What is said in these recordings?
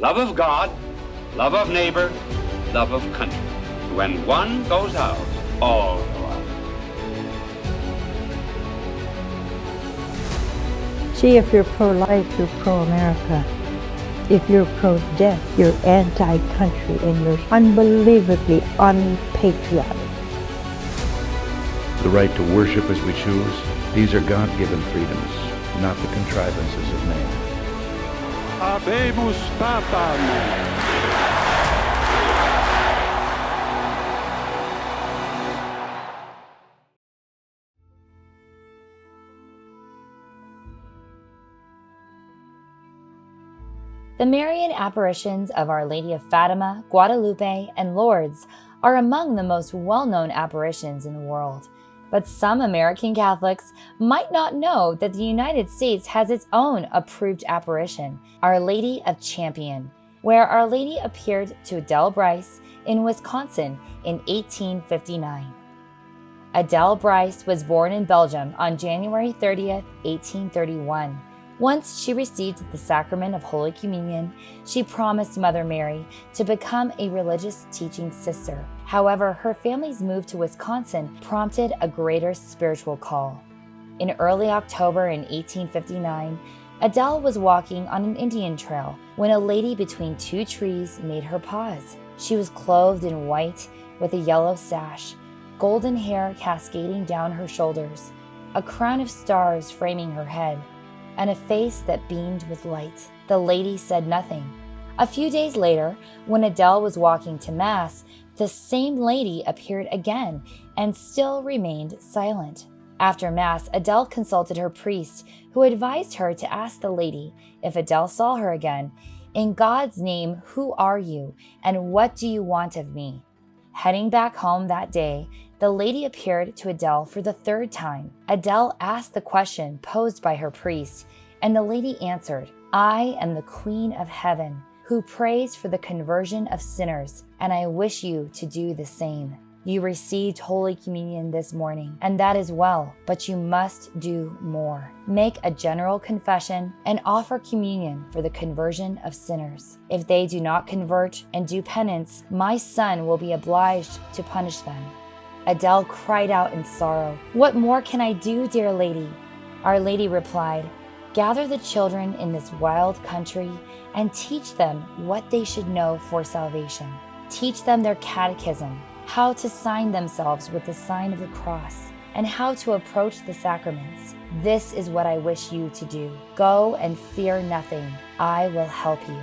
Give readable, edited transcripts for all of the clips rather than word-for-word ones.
love of God, love of neighbor, love of country. When one goes out, all go out. See, if you're pro-life, you're pro-America. If you're pro-death, you're anti-country and you're unbelievably unpatriotic. The right to worship as we choose, these are God-given freedoms, not the contrivances of man. Habemus Papam. The Marian apparitions of Our Lady of Fatima, Guadalupe, and Lourdes are among the most well-known apparitions in the world. But some American Catholics might not know that the United States has its own approved apparition, Our Lady of Champion, where Our Lady appeared to Adele Bryce in Wisconsin in 1859. Adele Bryce was born in Belgium on January 30th, 1831. Once she received the sacrament of Holy Communion, she promised Mother Mary to become a religious teaching sister. However, her family's move to Wisconsin prompted a greater spiritual call. In early October in 1859, Adele was walking on an Indian trail when a lady between two trees made her pause. She was clothed in white with a yellow sash, golden hair cascading down her shoulders, a crown of stars framing her head, and a face that beamed with light. The lady said nothing. A few days later, when Adele was walking to Mass, the same lady appeared again and still remained silent. After Mass, Adele consulted her priest, who advised her to ask the lady, if Adele saw her again, "In God's name, who are you, and what do you want of me?" Heading back home that day, the lady appeared to Adele for the third time. Adele asked the question posed by her priest, and the lady answered, "I am the Queen of Heaven, who prays for the conversion of sinners, and I wish you to do the same. You received Holy Communion this morning, and that is well, but you must do more. Make a general confession and offer communion for the conversion of sinners. If they do not convert and do penance, my son will be obliged to punish them." Adele cried out in sorrow, "What more can I do, dear lady?" Our Lady replied, "Gather the children in this wild country and teach them what they should know for salvation. Teach them their catechism, how to sign themselves with the sign of the cross, and how to approach the sacraments. This is what I wish you to do. Go and fear nothing. I will help you."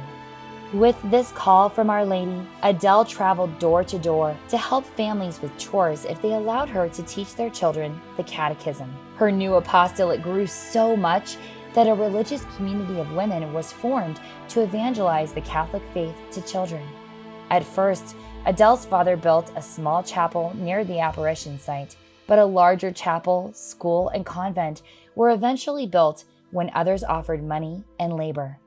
With this call from Our Lady, Adele traveled door to door to help families with chores if they allowed her to teach their children the catechism. Her new apostolate grew so much that a religious community of women was formed to evangelize the Catholic faith to children. At first, Adele's father built a small chapel near the apparition site, but a larger chapel, school, and convent were eventually built when others offered money and labor.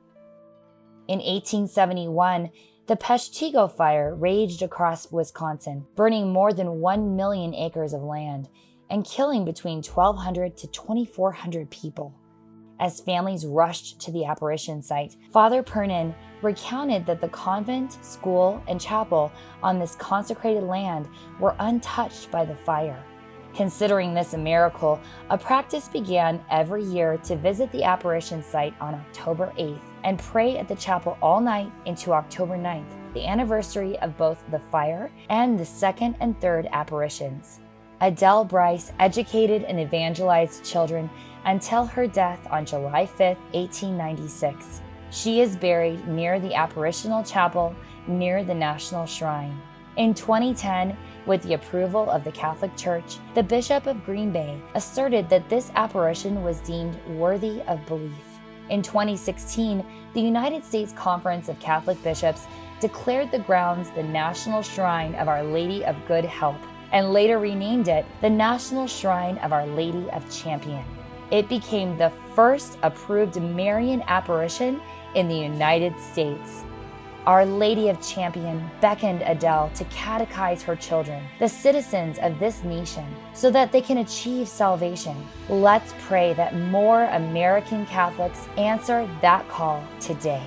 In 1871, the Peshtigo fire raged across Wisconsin, burning more than 1 million acres of land and killing between 1,200 to 2,400 people. As families rushed to the apparition site, Father Pernin recounted that the convent, school, and chapel on this consecrated land were untouched by the fire. Considering this a miracle, a practice began every year to visit the apparition site on October 8th and pray at the chapel all night into October 9th, the anniversary of both the fire and the second and third apparitions. Adele Bryce educated and evangelized children until her death on July 5, 1896. She is buried near the apparitional chapel near the National Shrine. In 2010, with the approval of the Catholic Church, the Bishop of Green Bay asserted that this apparition was deemed worthy of belief. In 2016, the United States Conference of Catholic Bishops declared the grounds the National Shrine of Our Lady of Good Help, and later renamed it the National Shrine of Our Lady of Champion. It became the first approved Marian apparition in the United States. Our Lady of Champion beckoned Adele to catechize her children, the citizens of this nation, so that they can achieve salvation. Let's pray that more American Catholics answer that call today.